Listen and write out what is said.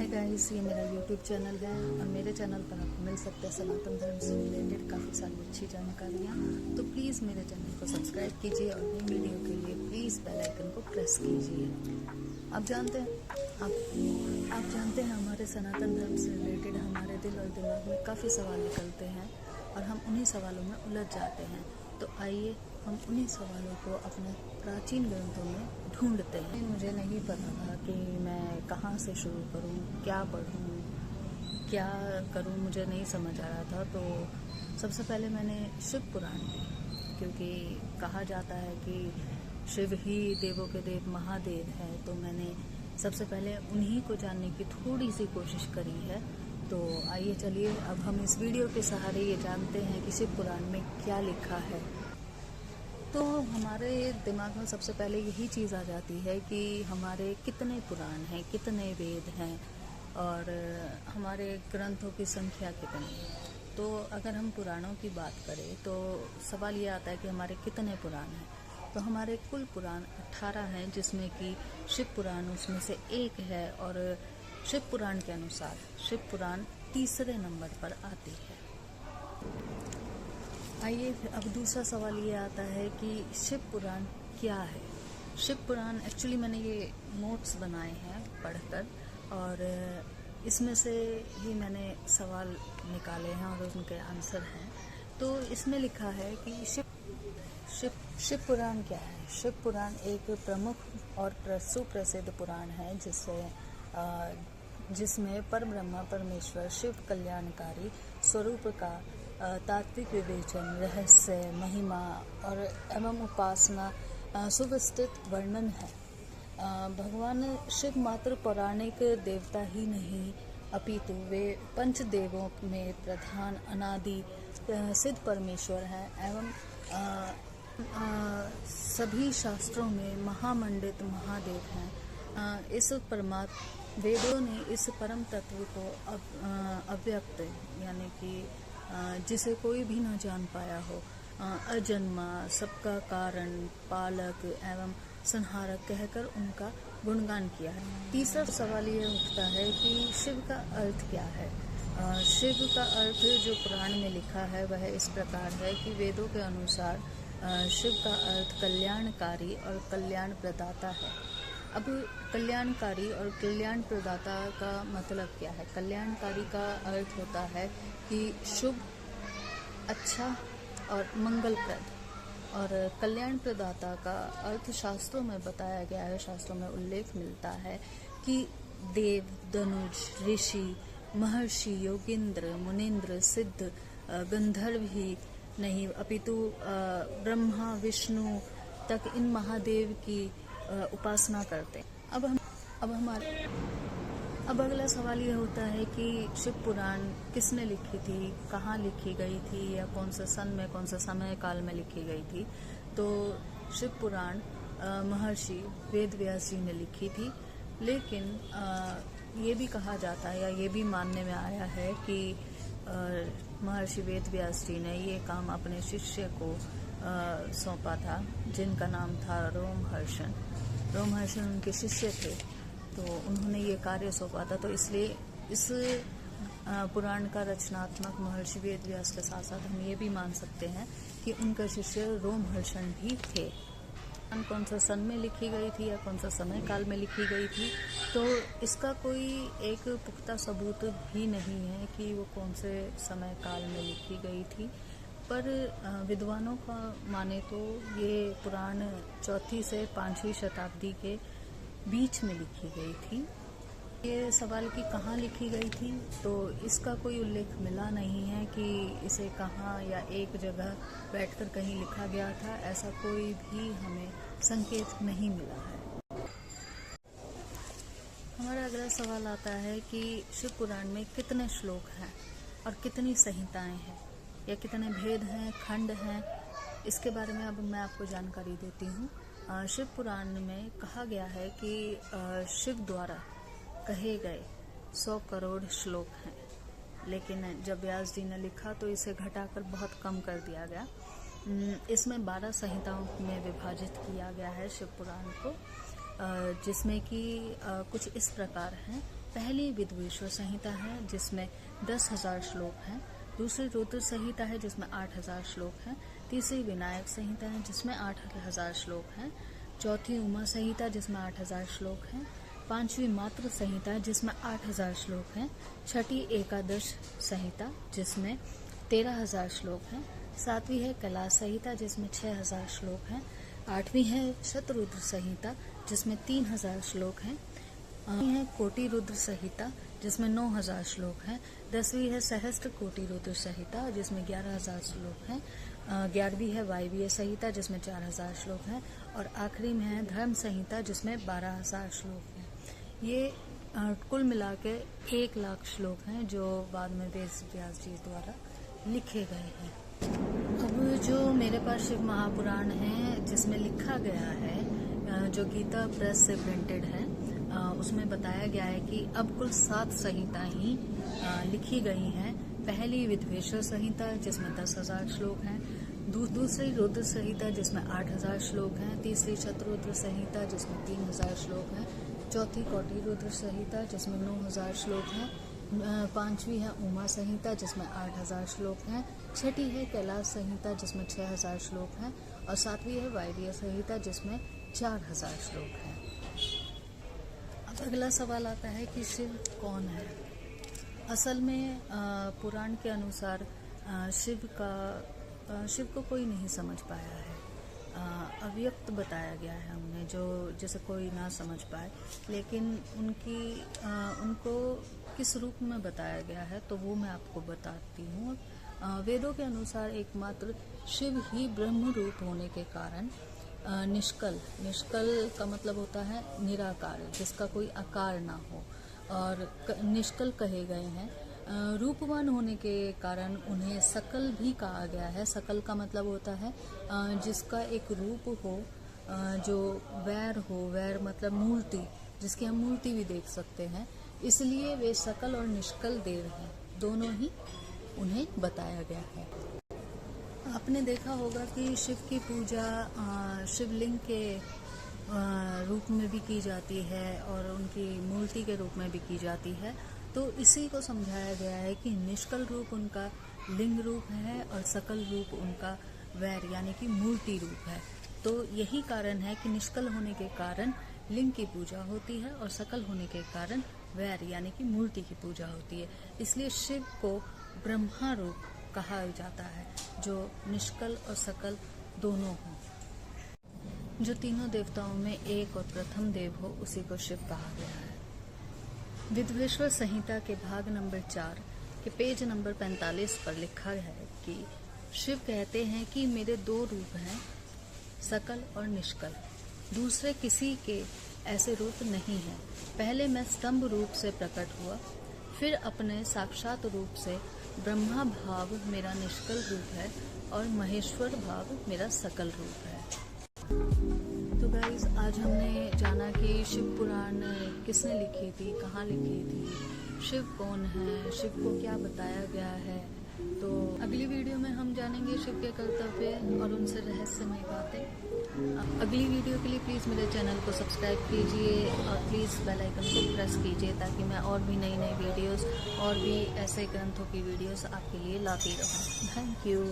Guys, ये मेरा YouTube channel है और मेरे चैनल पर आपको मिल सकते हैं सनातन धर्म से रिलेटेड काफ़ी सारी अच्छी जानकारियाँ। तो प्लीज़ मेरे चैनल को सब्सक्राइब कीजिए और नई वीडियो के लिए प्लीज़ बेल आइकन को प्रेस कीजिए। आप जानते हैं हमारे सनातन धर्म से रिलेटेड हमारे दिल और दिमाग में काफ़ी सवाल निकलते हैं और हम उन्हीं सवालों में उलझ जाते हैं। तो आइए हम उन्हीं सवालों को अपने प्राचीन ग्रंथों में ढूंढते हैं। मुझे नहीं पता था कि मैं कहाँ से शुरू करूँ, क्या पढ़ूँ, क्या करूँ, मुझे नहीं समझ आ रहा था। तो सबसे पहले मैंने शिव पुराण ली, क्योंकि कहा जाता है कि शिव ही देवों के देव महादेव है। तो मैंने सबसे पहले उन्हीं को जानने की थोड़ी सी कोशिश करी है। तो आइए चलिए अब हम इस वीडियो के सहारे ये जानते हैं कि शिव पुराण में क्या लिखा है। तो हमारे दिमाग में सबसे पहले यही चीज़ आ जाती है कि हमारे कितने पुराण हैं, कितने वेद हैं और हमारे ग्रंथों की संख्या कितनी है। तो अगर हम पुराणों की बात करें तो सवाल ये आता है कि हमारे कितने पुराण हैं। तो हमारे कुल पुराण 18 हैं, जिसमें कि शिव पुराण उसमें से एक है। और शिव पुराण के अनुसार शिव पुराण तीसरे नंबर पर आती है। आइए अब दूसरा सवाल ये आता है कि शिव पुराण क्या है। शिव पुराण एक्चुअली मैंने ये नोट्स बनाए हैं पढ़कर, और इसमें से ही मैंने सवाल निकाले हैं और उनके आंसर हैं। तो इसमें लिखा है कि शिव पुराण क्या है। शिव पुराण एक प्रमुख और सुप्रसिद्ध पुराण है जिसमें परब्रह्मा परमेश्वर शिव कल्याणकारी स्वरूप का तात्विक विवेचन, रहस्य, महिमा और एवं उपासना सुविस्तृत वर्णन है। भगवान शिव मात्र पौराणिक देवता ही नहीं, अपितु वे पंचदेवों में प्रधान अनादि सिद्ध परमेश्वर हैं एवं सभी शास्त्रों में महामंडित महादेव हैं। इस परमात्मा वेदों ने इस परम तत्व को अव्यक्त यानी कि जिसे कोई भी न जान पाया हो, अजन्मा, सबका कारण, पालक एवं संहारक कहकर उनका गुणगान किया है। तीसरा सवाल ये उठता है कि शिव का अर्थ क्या है। शिव का अर्थ जो पुराण में लिखा है वह इस प्रकार है कि वेदों के अनुसार शिव का अर्थ कल्याणकारी और कल्याण प्रदाता है। अब कल्याणकारी और कल्याण प्रदाता का मतलब क्या है। कल्याणकारी का अर्थ होता है कि शुभ, अच्छा और मंगलप्रद। और कल्याण प्रदाता का अर्थ शास्त्रों में बताया गया है, शास्त्रों में उल्लेख मिलता है कि देव, धनुष, ऋषि, महर्षि, योगींद्र, मुनीन्द्र, सिद्ध, गंधर्व ही नहीं अपितु ब्रह्मा विष्णु तक इन महादेव की उपासना करते। अब अगला सवाल ये होता है कि शिव पुराण किसने लिखी थी, कहाँ लिखी गई थी, या कौन से सन में, कौन से समय काल में लिखी गई थी। तो शिव पुराण महर्षि वेद व्यास जी ने लिखी थी, लेकिन ये भी कहा जाता है या ये भी मानने में आया है कि महर्षि वेद व्यास जी ने ये काम अपने शिष्य को सौंपा था, जिनका नाम था रोमहर्षण। रोमहर्षण उनके शिष्य थे, तो उन्होंने ये कार्य सौंपा था। तो इसलिए इस पुराण का रचनात्मक महर्षि वेद व्यास के साथ साथ हम ये भी मान सकते हैं कि उनका शिष्य रोमहर्षण भी थे। कौन सा सन में लिखी गई थी या कौन सा समय काल में लिखी गई थी, तो इसका कोई एक पुख्ता सबूत भी नहीं है कि वो कौन से समय काल में लिखी गई थी। पर विद्वानों का माने तो ये पुराण 4वीं से 5वीं शताब्दी के बीच में लिखी गई थी। ये सवाल कि कहाँ लिखी गई थी, तो इसका कोई उल्लेख मिला नहीं है कि इसे कहाँ या एक जगह बैठकर कहीं लिखा गया था। ऐसा कोई भी हमें संकेत नहीं मिला है। हमारा अगला सवाल आता है कि शिव पुराण में कितने श्लोक हैं और कितनी संहिताएं हैं या कितने भेद हैं, खंड हैं। इसके बारे में अब मैं आपको जानकारी देती हूँ। शिव पुराण में कहा गया है कि शिव द्वारा कहे गए 100 करोड़ श्लोक हैं, लेकिन जब व्यास जी ने लिखा तो इसे घटाकर बहुत कम कर दिया गया। इसमें 12 संहिताओं में विभाजित किया गया है शिव पुराण को, जिसमें कि कुछ इस प्रकार हैं। पहली विद्वेश्वर संहिता है जिसमें 10,000 श्लोक हैं। दूसरी रुद्र संहिता है जिसमें 8,000 श्लोक हैं। तीसरी विनायक संहिता है जिसमें 8,000 श्लोक हैं। चौथी उमा संहिता जिसमें 8,000 श्लोक हैं। पांचवी मातृ संहिता जिसमें 8,000 श्लोक हैं। छठी एकादश संहिता जिसमें 13,000 श्लोक हैं। सातवीं है कैलाश संहिता जिसमें 6,000 श्लोक हैं। आठवीं है शतरुद्र संहिता जिसमें 3,000 श्लोक हैं। है कोटि रुद्र संहिता जिसमें 9,000 श्लोक हैं। 10वीं है सहस्त्र कोटि रुद्र संहिता जिसमें 11,000 श्लोक हैं। 11वीं है वायवीय संहिता जिसमें 4,000 श्लोक हैं। और आखिरी में है धर्म संहिता जिसमें 12,000 श्लोक हैं। ये कुल मिला के 1,00,000 श्लोक हैं जो बाद में वेद व्यास जी द्वारा लिखे गए हैं। अब जो मेरे पास शिव महापुराण है जिसमें लिखा गया है, जो गीता प्रेस से प्रिंटेड है, उसमें बताया गया है कि अब कुल 7 संहिता ही लिखी गई हैं। पहली विद्वेश्वर संहिता जिसमें 10,000 श्लोक हैं। दूसरी रुद्र संहिता जिसमें 8,000 श्लोक हैं। तीसरी शतरुद्र संहिता जिसमें 3,000 श्लोक हैं। चौथी कोटि रुद्र संहिता जिसमें 9,000 श्लोक हैं। पांचवी है उमा संहिता जिसमें 8,000 श्लोक हैं। छठी है कैलाश संहिता जिसमें 6,000 श्लोक हैं। और सातवीं है वायवीय संहिता जिसमें 4,000 श्लोक हैं। अब अगला सवाल आता है कि शिव कौन है। असल में पुराण के अनुसार शिव को कोई नहीं समझ पाया है। अव्यक्त बताया गया है हमने, जो जैसे कोई ना समझ पाए, लेकिन उनको किस रूप में बताया गया है तो वो मैं आपको बताती हूँ। वेदों के अनुसार एकमात्र शिव ही ब्रह्म रूप होने के कारण निष्कल का मतलब होता है निराकार, जिसका कोई आकार ना हो, और निष्कल कहे गए हैं। रूपवान होने के कारण उन्हें सकल भी कहा गया है। सकल का मतलब होता है जिसका एक रूप हो, जो वैर मतलब मूर्ति, जिसकी हम मूर्ति भी देख सकते हैं, इसलिए वे सकल और निष्कल देव हैं, दोनों ही उन्हें बताया गया है। आपने देखा होगा कि शिव की पूजा शिवलिंग के रूप में भी की जाती है और उनकी मूर्ति के रूप में भी की जाती है। तो इसी को समझाया गया है कि निष्कल रूप उनका लिंग रूप है और सकल रूप उनका वैर यानी कि मूर्ति रूप है। तो यही कारण है कि निष्कल होने के कारण लिंग की पूजा होती है और सकल होने के कारण वैर यानी कि मूर्ति की पूजा होती है। इसलिए शिव को ब्रह्मा रूप कहा जाता है, जो निष्कल और सकल दोनों हो। जो तीनों देवताओं में एक और प्रथम देव हो, उसी को शिव कहा गया है। विद्वेश्वर संहिता के भाग नंबर 4 के पेज नंबर 45 पर लिखा है कि शिव कहते हैं कि मेरे 2 रूप हैं, सकल और निष्कल। दूसरे किसी के ऐसे रूप नहीं हैं। पहले मैं स्तंभ रूप से प्रकट हुआ, फिर अपने साक्षात रूप से ब्रह्मा भाव मेरा निष्कल रूप है और महेश्वर भाव मेरा सकल रूप है। तो गाइस, आज हमने जाना कि शिव पुराण किसने लिखी थी, कहाँ लिखी थी, शिव कौन है, शिव को क्या बताया गया है। तो अगली वीडियो में हम जानेंगे शिव के कर्तव्य और उनसे रहस्यमय बातें। अगली वीडियो के लिए प्लीज़ मेरे चैनल को सब्सक्राइब कीजिए और प्लीज़ बेल आइकन को प्रेस कीजिए, ताकि मैं और भी नई वीडियोस और भी ऐसे ग्रंथों की वीडियोस आपके लिए लाती रहूँ। Thank you.